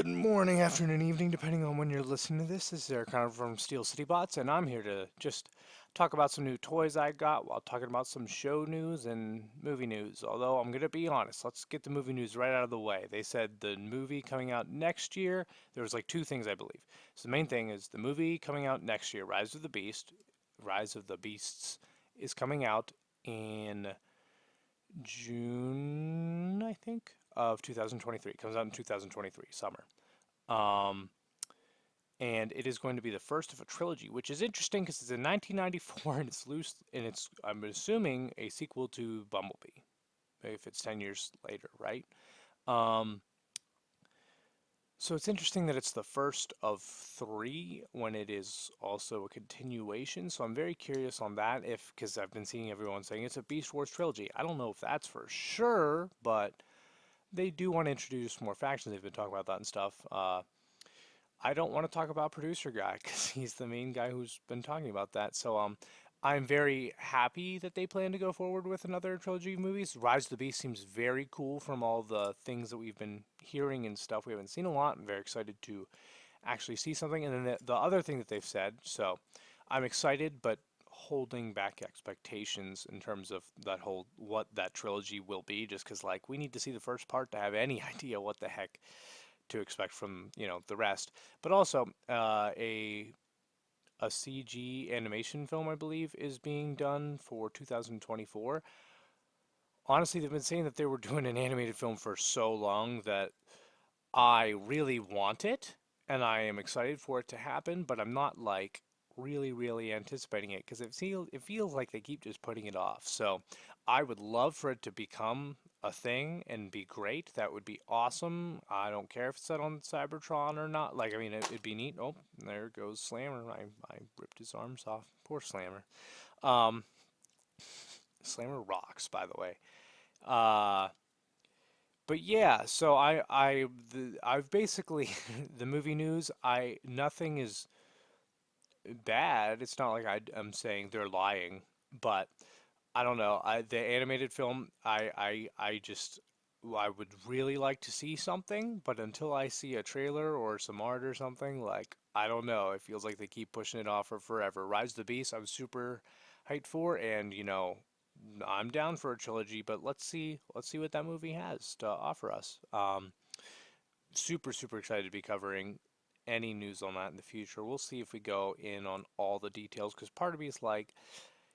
Good morning, afternoon, evening, depending on when you're listening to this. This is Eric Connor from Steel City Bots, and I'm here to just talk about some new toys I got while talking about some show news and movie news. Although I'm going to be honest, let's get the movie news right out of the way. They said the movie coming out next year, there was like two things I believe. So the main thing is the movie coming out next year, Rise of the Beasts, is coming out in June, I think, of 2023. It comes out in 2023, summer. Um, and it is going to be the first of a trilogy, which is interesting because it's in 1994 and it's loose, and it's, I'm assuming, a sequel to Bumblebee, if it's 10 years later, right? Um, so it's interesting that it's the first of three when it is also a continuation. So I'm very curious on that, if because I've been seeing everyone saying it's a Beast Wars trilogy. I don't know if that's for sure, but they do want to introduce more factions. They've been talking about that and stuff. I don't want to talk about producer guy because he's the main guy who's been talking about that. So I'm very happy that they plan to go forward with another trilogy of movies. Rise of the Beast seems very cool from all the things that we've been hearing and stuff. We haven't seen a lot. I'm very excited to actually see something. And then the other thing that they've said, so I'm excited, but holding back expectations in terms of that whole what that trilogy will be, just because like we need to see the first part to have any idea what the heck to expect from the rest. But also a CG animation film, I believe, is being done for 2024. Honestly, they've been saying that they were doing an animated film for so long that I really want it and I am excited for it to happen, but I'm not like really anticipating it because it feels like they keep just putting it off. So I would love for it to become a thing and be great. That would be awesome. I don't care if it's set on Cybertron or not. Like, I mean, it'd be neat. Oh, there goes Slammer. I ripped his arms off. Poor Slammer. Um, Slammer rocks, by the way. Uh, but yeah, so I've basically the movie news. I Nothing is bad. It's not like I'm saying they're lying, but I don't know. The animated film, I would really like to see something, but until I see a trailer or some art or something, like I don't know. It feels like they keep pushing it off for forever. Rise of the Beast, I'm super hyped for, and I'm down for a trilogy, but let's see what that movie has to offer us. Super excited to be covering any news on that in the future. We'll see if we go in on all the details because part of me is like,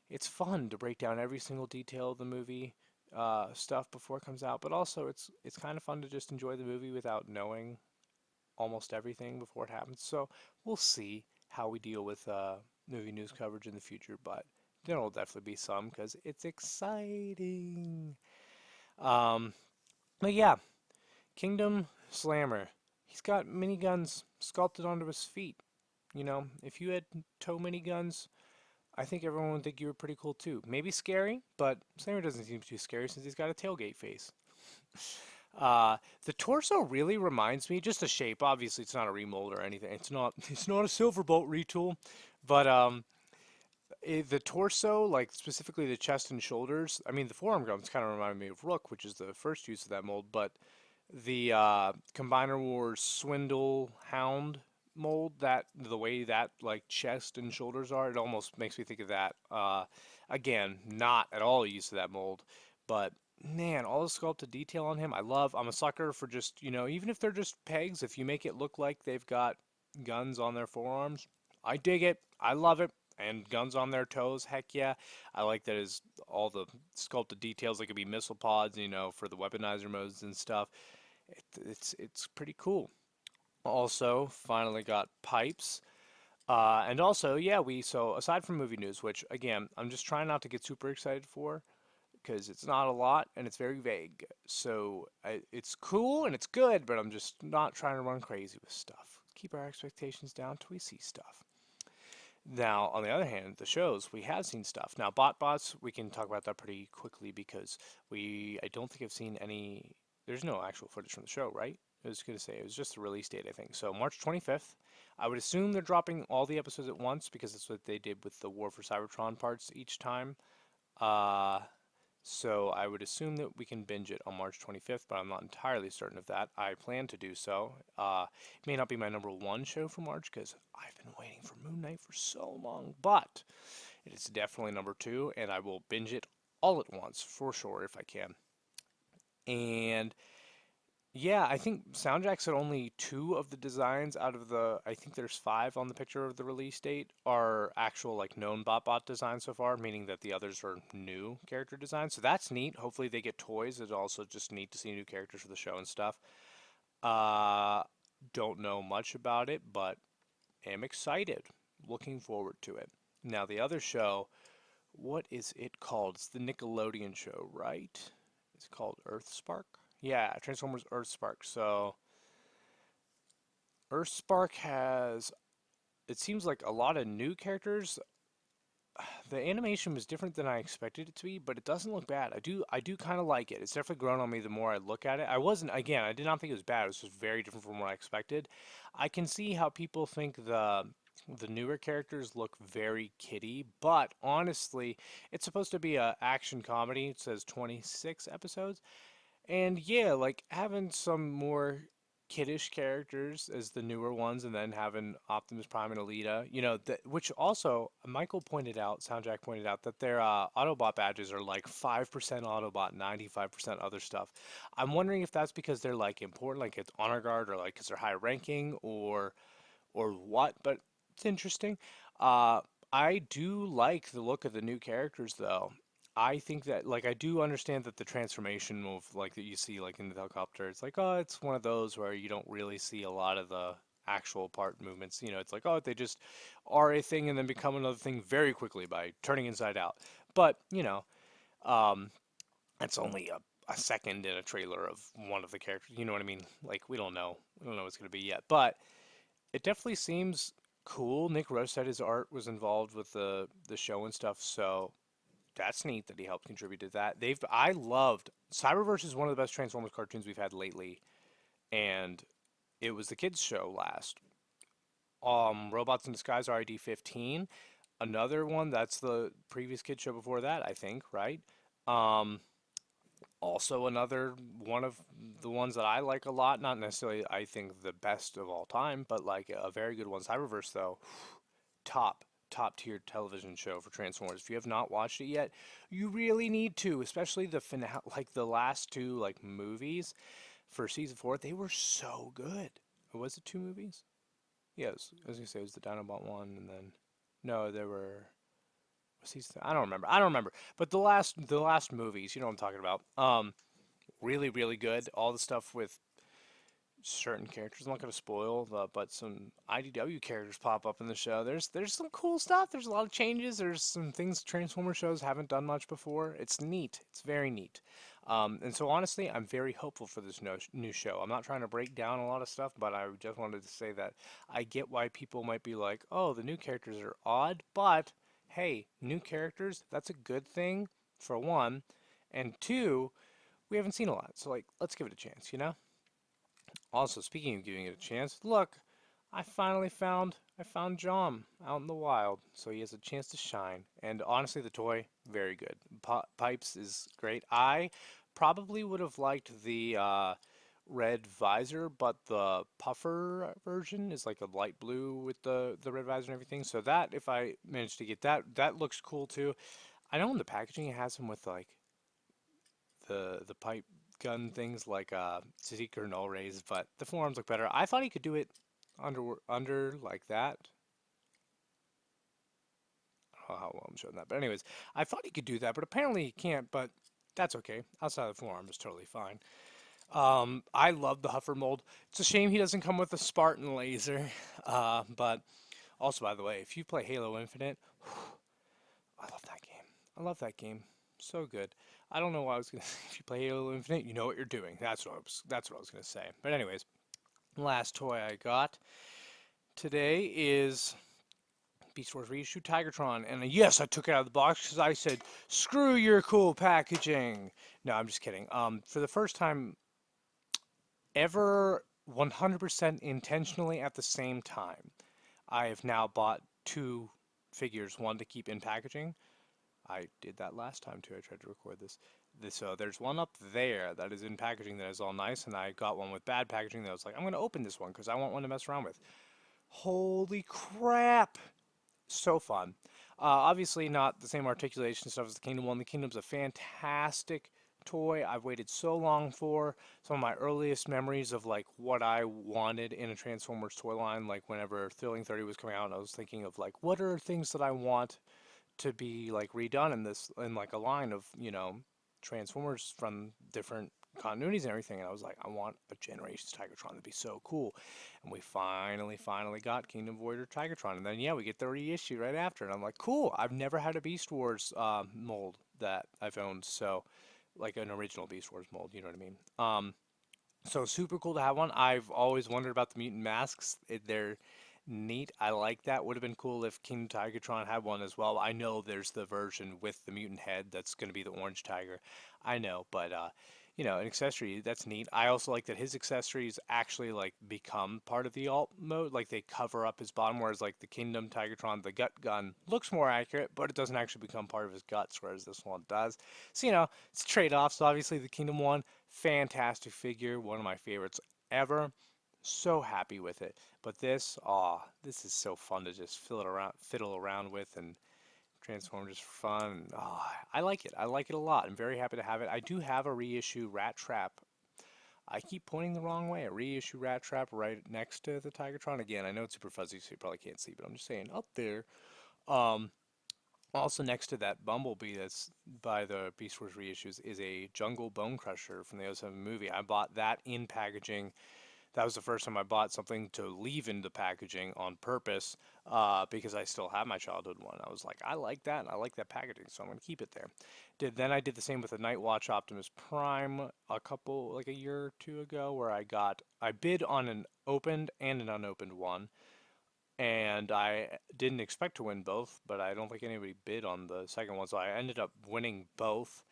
it's fun to break down every single detail of the movie stuff before it comes out, but also it's kind of fun to just enjoy the movie without knowing almost everything before it happens. So we'll see how we deal with movie news coverage in the future, but there will definitely be some because it's exciting. Um, but yeah, Kingdom Slammer. He's got miniguns sculpted onto his feet. If you had toe miniguns, I think everyone would think you were pretty cool too. Maybe scary, but Slammer doesn't seem too scary since he's got a tailgate face. The torso really reminds me, just the shape. Obviously, it's not a remold or anything. It's not. It's not a Silverbolt retool, but the torso, like specifically the chest and shoulders. I mean, the forearm guns kind of remind me of Rook, which is the first use of that mold. But the Combiner Wars Swindle Hound mold, that the way that like chest and shoulders are, it almost makes me think of that. Again, not at all used to that mold, but man, all the sculpted detail on him, I love. I'm a sucker for just even if they're just pegs, if you make it look like they've got guns on their forearms, I dig it. I love it. And guns on their toes, heck yeah. I like that is all the sculpted details. Like could be missile pods, for the weaponizer modes and stuff. It's pretty cool. Also, finally got pipes. And also, yeah, so aside from movie news, which again, I'm just trying not to get super excited for because it's not a lot and it's very vague. So it's cool and it's good, but I'm just not trying to run crazy with stuff. Keep our expectations down till we see stuff. Now, on the other hand, the shows, we have seen stuff. Now, Botbots, we can talk about that pretty quickly because I don't think I've seen any, there's no actual footage from the show, right? I was going to say, it was just the release date, I think. So, March 25th. I would assume they're dropping all the episodes at once because that's what they did with the War for Cybertron parts each time. Uh, So I would assume that we can binge it on March 25th, but I'm not entirely certain of that. I plan to do so. It may not be my number one show for March because I've been waiting for Moon Knight for so long, but it is definitely number two, and I will binge it all at once for sure if I can. And yeah, I think soundtracks said only two of the designs out of the, I think there's five on the picture of the release date, are actual like known Botbot designs so far, meaning that the others are new character designs. So that's neat. Hopefully they get toys. It's also just neat to see new characters for the show and stuff. Uh, don't know much about it, but am excited. Looking forward to it. Now the other show, what is it called? It's the Nickelodeon show, right? It's called Earthspark. Yeah, Transformers Earthspark. So Earthspark has, it seems like a lot of new characters. The animation was different than I expected it to be, but it doesn't look bad. I do kind of like it. It's definitely grown on me the more I look at it. I wasn't, again, I did not think it was bad. It was just very different from what I expected. I can see how people think the newer characters look very kiddie, but honestly, it's supposed to be a action comedy. It says 26 episodes. And yeah, like having some more kiddish characters as the newer ones, and then having Optimus Prime and Alita, which also Michael pointed out, Soundjack pointed out that their Autobot badges are like 5% Autobot, 95% other stuff. I'm wondering if that's because they're like important, like it's honor guard, or like because they're high ranking, or what. But it's interesting. Uh, I do like the look of the new characters, though. I think that, like, I do understand that the transformation move, like, that you see, like, in the helicopter, it's like, oh, it's one of those where you don't really see a lot of the actual part movements. It's like, oh, they just are a thing and then become another thing very quickly by turning inside out. But, um, that's only a second in a trailer of one of the characters. You know what I mean? Like, we don't know. We don't know what's going to be yet. But it definitely seems cool. Nick Rose said his art was involved with the show and stuff, so that's neat that he helped contribute to that. I loved Cyberverse is one of the best Transformers cartoons we've had lately, and it was the kids show last. Robots in Disguise RID 15, another one that's the previous kids show before that, I think, right? Um, Also another one of the ones that I like a lot, not necessarily I think the best of all time, but like a very good one. Cyberverse though, top tier television show for Transformers. If you have not watched it yet, you really need to, especially the finale, like the last two like movies for season four. They were so good. Was it two movies? Yes, I was gonna say it was the Dinobot one, and then no, there were. I don't remember. I don't remember. But the last movies, you know what I'm talking about. Really really good. All the stuff with certain characters. I'm not going to spoil, but some IDW characters pop up in the show. There's some cool stuff. There's a lot of changes. There's some things Transformer shows haven't done much before. It's neat. It's very neat. And so honestly, I'm very hopeful for this new show. I'm not trying to break down a lot of stuff, but I just wanted to say that I get why people might be like, "Oh, the new characters are odd," but hey, new characters, that's a good thing for one, and two, we haven't seen a lot. So like, let's give it a chance, you know? Also, speaking of giving it a chance, look, I found John out in the wild, so he has a chance to shine. And honestly, the toy, very good. Pipes is great. I probably would have liked the red visor, but the puffer version is like a light blue with the red visor and everything. So that, if I managed to get that, that looks cool too. I know in the packaging it has him with like the pipe gun things like Tzadik or Null Rays, but the forearms look better. I thought he could do it under like that. I don't know how well I'm showing that, but anyways, I thought he could do that, but apparently he can't. But that's okay. Outside of the forearm is totally fine. I love the Huffer mold. It's a shame he doesn't come with a Spartan laser. But also, by the way, if you play Halo Infinite, I love that game. I love that game. So good. I don't know why I was gonna say if you play Halo Infinite, you know what you're doing. That's what I was gonna say. But anyways, last toy I got today is Beast Wars reissue Tigatron, and yes, I took it out of the box because I said, "Screw your cool packaging." No, I'm just kidding. For the first time ever, 100% intentionally at the same time, I have now bought two figures, one to keep in packaging. I did that last time too. I tried to record this. So there's one up there that is in packaging that is all nice, and I got one with bad packaging that I was like, I'm going to open this one because I want one to mess around with. Holy crap! So fun. Obviously, not the same articulation stuff as the Kingdom one. The Kingdom's a fantastic toy I've waited so long for. Some of my earliest memories of like what I wanted in a Transformers toy line, like whenever Thrilling 30 was coming out, I was thinking of like what are things that I want to be like redone in this in like a line of Transformers from different continuities and everything. And I was like, I want a Generations Tigatron to be so cool. And we finally got Kingdom Voyager Tigatron. And then yeah, we get the reissue right after. And I'm like, cool. I've never had a Beast Wars mold that I've owned, so like an original Beast Wars mold. You know what I mean? So super cool to have one. I've always wondered about the Mutant Masks. They're neat. I like that. Would have been cool if King Tigatron had one as well. I know there's the version with the mutant head that's going to be the orange tiger. I know, but an accessory that's neat. I also like that his accessories actually like become part of the alt mode. Like they cover up his bottom, whereas like the Kingdom Tigatron, the gut gun looks more accurate, but it doesn't actually become part of his guts, whereas this one does. So it's trade-offs. Obviously, the Kingdom one, fantastic figure, one of my favorites ever. So happy with it. But this is so fun to just fiddle around with and transform just for fun. I like it. I like it a lot. I'm very happy to have it. I do have a reissue Rat Trap. I keep pointing the wrong way. A reissue Rat Trap right next to the Tigatron. Again, I know it's super fuzzy, so you probably can't see, but I'm just saying up there. Um, Also next to that Bumblebee that's by the Beast Wars reissues is a Jungle Bone Crusher from the '07 movie. I bought that in packaging. That was the first time I bought something to leave in the packaging on purpose because I still have my childhood one. I was like, I like that and I like that packaging, so I'm going to keep it there. Then I did the same with the Night Watch Optimus Prime like a year or two ago, where I bid on an opened and an unopened one, and I didn't expect to win both, but I don't think anybody bid on the second one, so I ended up winning both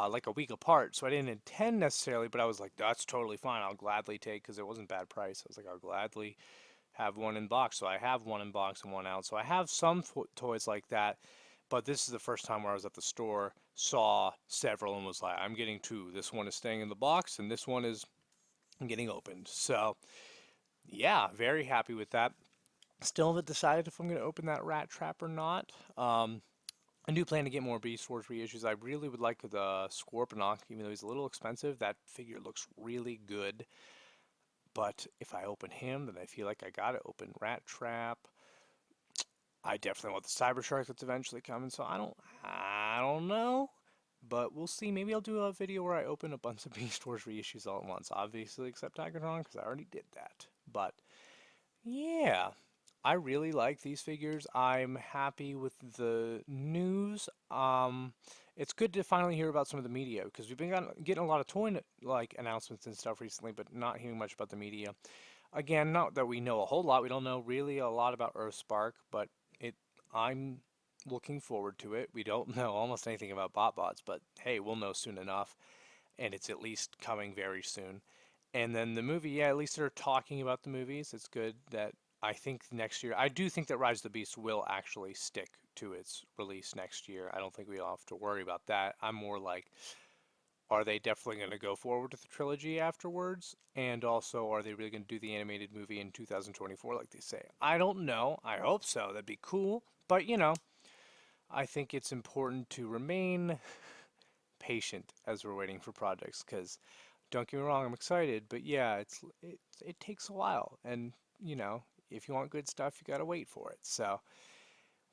like a week apart. So I didn't intend necessarily, but I was like, that's totally fine. I'll gladly take, because it wasn't bad price. I was like, I'll gladly have one in box. So I have one in box and one out. So I have some toys like that, but this is the first time where I was at the store, saw several, and was like, I'm getting two. This one is staying in the box, and this one is getting opened. So yeah, very happy with that. Still haven't decided if I'm going to open that Rat Trap or not. I do plan to get more Beast Wars reissues. I really would like the Scorponok, even though he's a little expensive. That figure looks really good. But if I open him, then I feel like I gotta open Rat Trap. I definitely want the Cyber Shark that's eventually coming. So I don't know. But we'll see. Maybe I'll do a video where I open a bunch of Beast Wars reissues all at once. Obviously, except Tigatron, because I already did that. But yeah, I really like these figures. I'm happy with the news. It's good to finally hear about some of the media, because we've been getting a lot of toy like announcements and stuff recently, but not hearing much about the media. Again, not that we know a whole lot. We don't know really a lot about Earthspark, but it. I'm looking forward to it. We don't know almost anything about Botbots, but hey, we'll know soon enough, and it's at least coming very soon. And then the movie, yeah, at least they're talking about the movies. It's good that I think next year, I do think that Rise of the Beast will actually stick to its release next year. I don't think we all have to worry about that. I'm more like, are they definitely going to go forward with the trilogy afterwards? And also, are they really going to do the animated movie in 2024 like they say? I don't know. I hope so. That'd be cool. But, I think it's important to remain patient as we're waiting for projects, because don't get me wrong, I'm excited, but yeah, it takes a while, and if you want good stuff, you gotta wait for it. So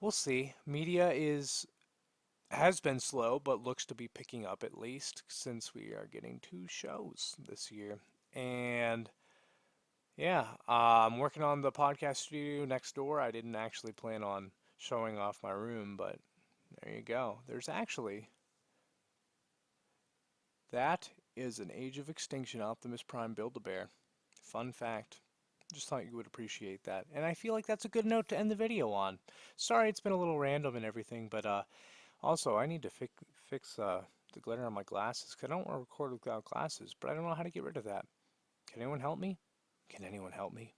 we'll see. Media is has been slow, but looks to be picking up, at least since we are getting two shows this year. And yeah, I'm working on the podcast studio next door. I didn't actually plan on showing off my room, but there you go. There's actually that is an Age of Extinction Optimus Prime Build-A-Bear. Fun fact. Just thought you would appreciate that. And I feel like that's a good note to end the video on. Sorry it's been a little random and everything, but also I need to fix the glitter on my glasses, because I don't want to record without glasses, but I don't know how to get rid of that. Can anyone help me? Can anyone help me?